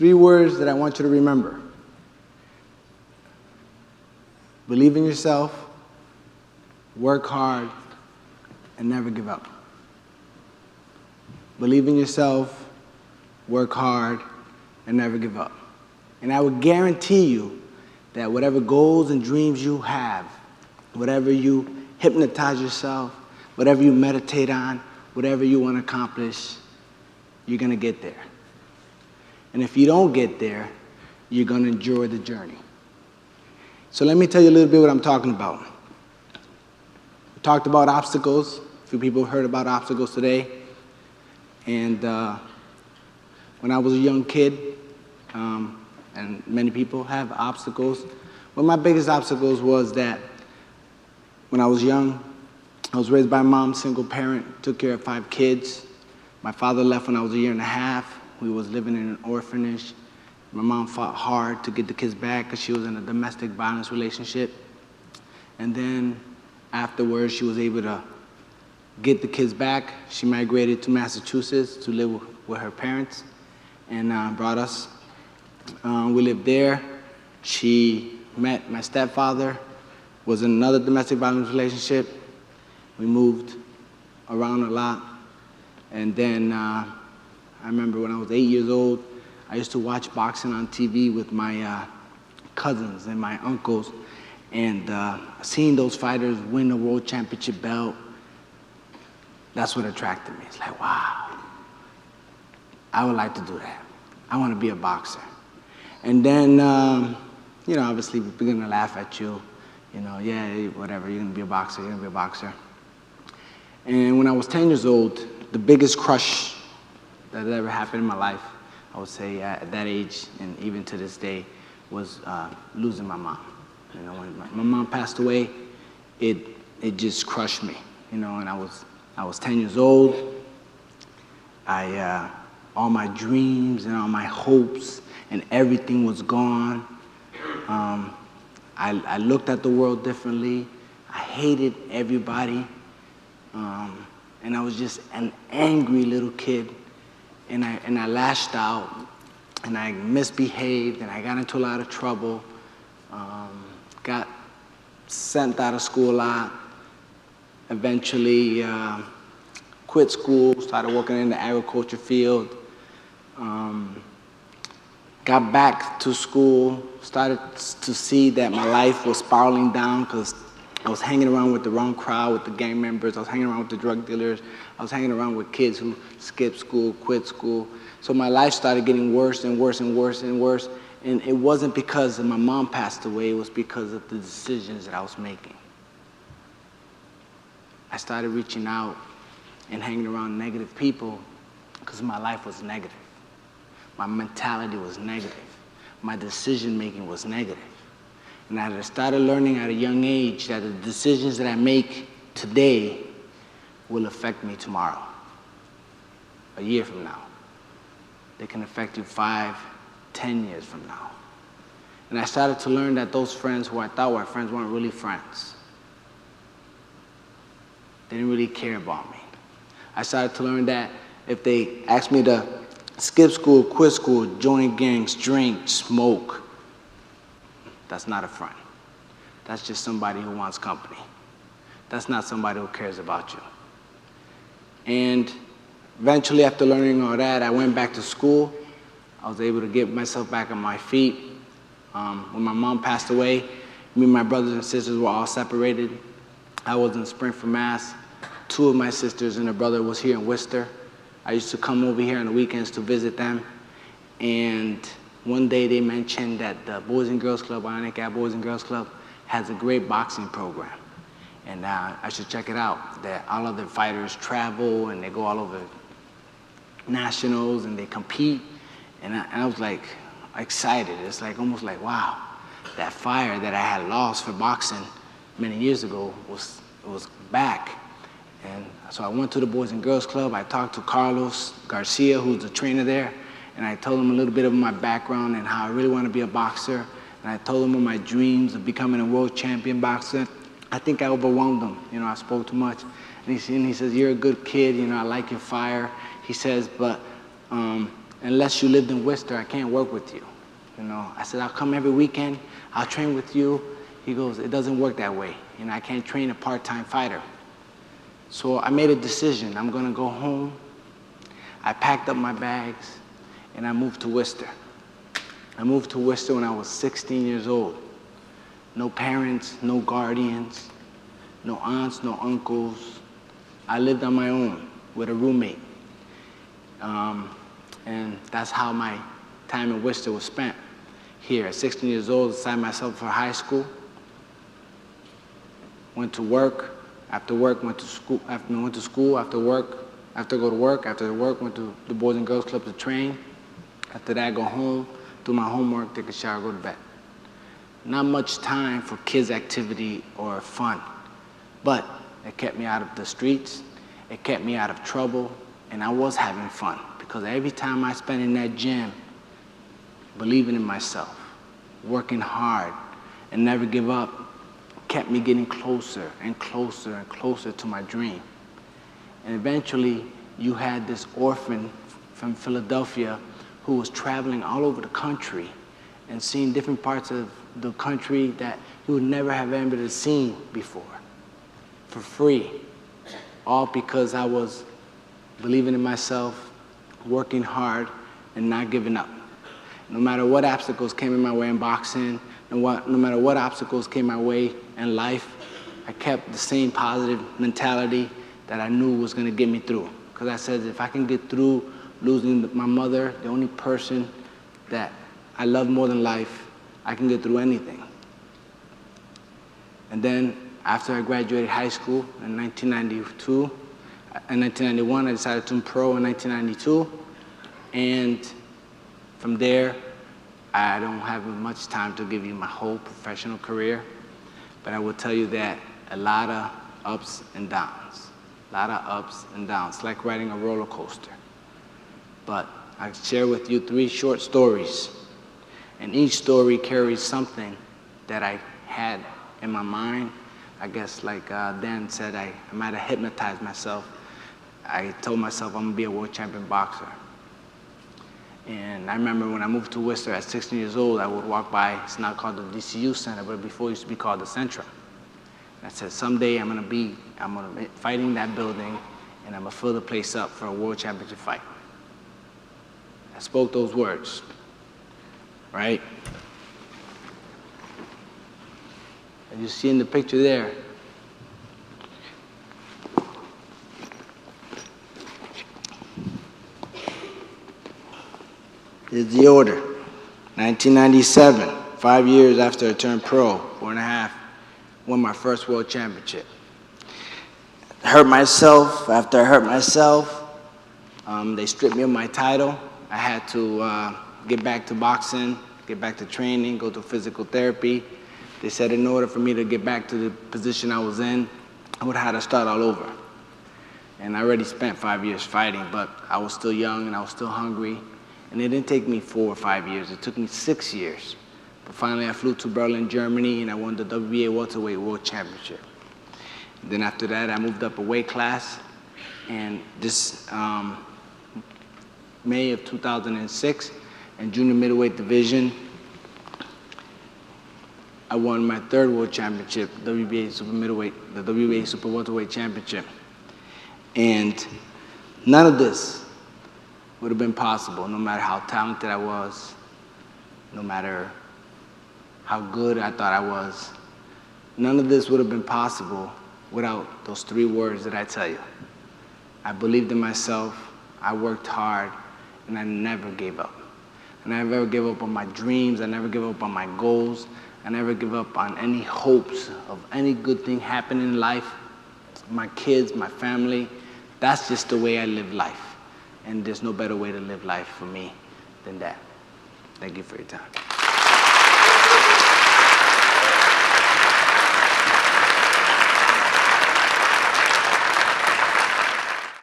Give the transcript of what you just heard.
3 words that I want you to remember. Believe in yourself, work hard, and never give up. Believe in yourself, work hard, and never give up. And I would guarantee you that whatever goals and dreams you have, whatever you hypnotize yourself, whatever you meditate on, whatever you want to accomplish, you're going to get there. And if you don't get there, you're going to enjoy the journey. So let me tell you a little bit what I'm talking about. We talked about obstacles. A few people have heard about obstacles today. And when I was a young kid, and many people have obstacles, one of my biggest obstacles was that when I was young, I was raised by a mom, single parent, took care of 5 kids. My father left when I was 1.5 years. We was living in an orphanage. My mom fought hard to get the kids back because she was in a domestic violence relationship. And then afterwards, she was able to get the kids back. She migrated to Massachusetts to live with her parents and brought us. We lived there. She met my stepfather, was in another domestic violence relationship. We moved around a lot. And then I remember when I was 8 years old, I used to watch boxing on TV with my cousins and my uncles, and seeing those fighters win the world championship belt, that's what attracted me. It's like, wow, I would like to do that. I want to be a boxer. And then, obviously people begin to laugh at you, yeah, whatever, you're going to be a boxer, you're going to be a boxer. And when I was 10 years old, the biggest crush that ever happened in my life, I would say at that age, and even to this day, was losing my mom. When my mom passed away, it just crushed me. And I was 10 years old. All my dreams and all my hopes and everything was gone. I looked at the world differently. I hated everybody. And I was just an angry little kid. And I lashed out, and I misbehaved, and I got into a lot of trouble, got sent out of school a lot, eventually quit school, started working in the agriculture field, got back to school, started to see that my life was spiraling down because I was hanging around with the wrong crowd, with the gang members. I was hanging around with the drug dealers. I was hanging around with kids who skipped school, quit school. So my life started getting worse and worse and worse and worse. And it wasn't because my mom passed away. It was because of the decisions that I was making. I started reaching out and hanging around negative people because my life was negative. My mentality was negative. My decision-making was negative. And I started learning at a young age that the decisions that I make today will affect me tomorrow, a year from now. They can affect you 5, 10 years from now. And I started to learn that those friends who I thought were friends weren't really friends. They didn't really care about me. I started to learn that if they asked me to skip school, quit school, join gangs, drink, smoke, that's not a friend. That's just somebody who wants company. That's not somebody who cares about you. And eventually, after learning all that, I went back to school. I was able to get myself back on my feet. When my mom passed away, me and my brothers and sisters were all separated. I was in Springfield, Mass. 2 of my sisters and a brother was here in Worcester. I used to come over here on the weekends to visit them. And one day they mentioned that the Boys and Girls Club, Ionic Gap Boys and Girls Club, has a great boxing program. And I should check it out. That all of the fighters travel and they go all over nationals and they compete. And I was like excited. It's like almost like, wow, that fire that I had lost for boxing many years ago was back. And so I went to the Boys and Girls Club. I talked to Carlos Garcia, who's the trainer there. And I told him a little bit of my background and how I really want to be a boxer. And I told him of my dreams of becoming a world champion boxer. I think I overwhelmed him. I spoke too much. And he says, you're a good kid. I like your fire. He says, but unless you lived in Worcester, I can't work with you. You know, I said, I'll come every weekend, I'll train with you. He goes, it doesn't work that way. You know, I can't train a part-time fighter. So I made a decision. I'm gonna go home. I packed up my bags and I moved to Worcester. I moved to Worcester when I was 16 years old. No parents, no guardians, no aunts, no uncles. I lived on my own with a roommate. And that's how my time in Worcester was spent. Here, at 16 years old, I signed myself for high school. Went to work. After work, went to school. Went to school. After work, after go to work. After work, went to the Boys and Girls Club to train. After that, go home, do my homework, take a shower, go to bed. Not much time for kids' activity or fun, but it kept me out of the streets. It kept me out of trouble, and I was having fun because every time I spent in that gym, believing in myself, working hard, and never give up, kept me getting closer and closer and closer to my dream. And eventually, you had this orphan from Philadelphia who was traveling all over the country and seeing different parts of the country that he would never have ever seen before, for free, all because I was believing in myself, working hard, and not giving up. No matter what obstacles came in my way in boxing, no matter what obstacles came my way in life, I kept the same positive mentality that I knew was gonna get me through. Because I said, if I can get through losing my mother, the only person that I love more than life, I can get through anything. And then after I graduated high school in 1992, in 1991, I decided to turn pro in 1992. And from there, I don't have much time to give you my whole professional career, but I will tell you that a lot of ups and downs, like riding a roller coaster. But I share with you 3 short stories, and each story carries something that I had in my mind. I guess like Dan said, I might have hypnotized myself. I told myself I'm gonna be a world champion boxer. And I remember when I moved to Worcester at 16 years old, I would walk by, it's now called the DCU Center, but before it used to be called the Centrum. And I said, someday I'm gonna be fighting that building, and I'm gonna fill the place up for a world championship fight. I spoke those words, right? As you see in the picture there, is the order. 1997, 5 years after I turned pro, 4.5, won my first world championship. Hurt myself. After I hurt myself, they stripped me of my title. I had to get back to boxing, get back to training, go to physical therapy. They said in order for me to get back to the position I was in, I would have to start all over. And I already spent 5 years fighting, but I was still young and I was still hungry. And it didn't take me 4 or 5 years, it took me 6 years. But finally I flew to Berlin, Germany, and I won the WBA welterweight world championship. And then after that, I moved up a weight class, and this May of 2006, in junior middleweight division, I won my 3rd world championship, WBA super middleweight, the WBA super welterweight championship. And none of this would have been possible, no matter how talented I was, no matter how good I thought I was. None of this would have been possible without those 3 words that I tell you. I believed in myself, I worked hard, and I never gave up. I never gave up on my dreams, I never gave up on my goals, I never give up on any hopes of any good thing happening in life, my kids, my family. That's just the way I live life. And there's no better way to live life for me than that. Thank you for your time.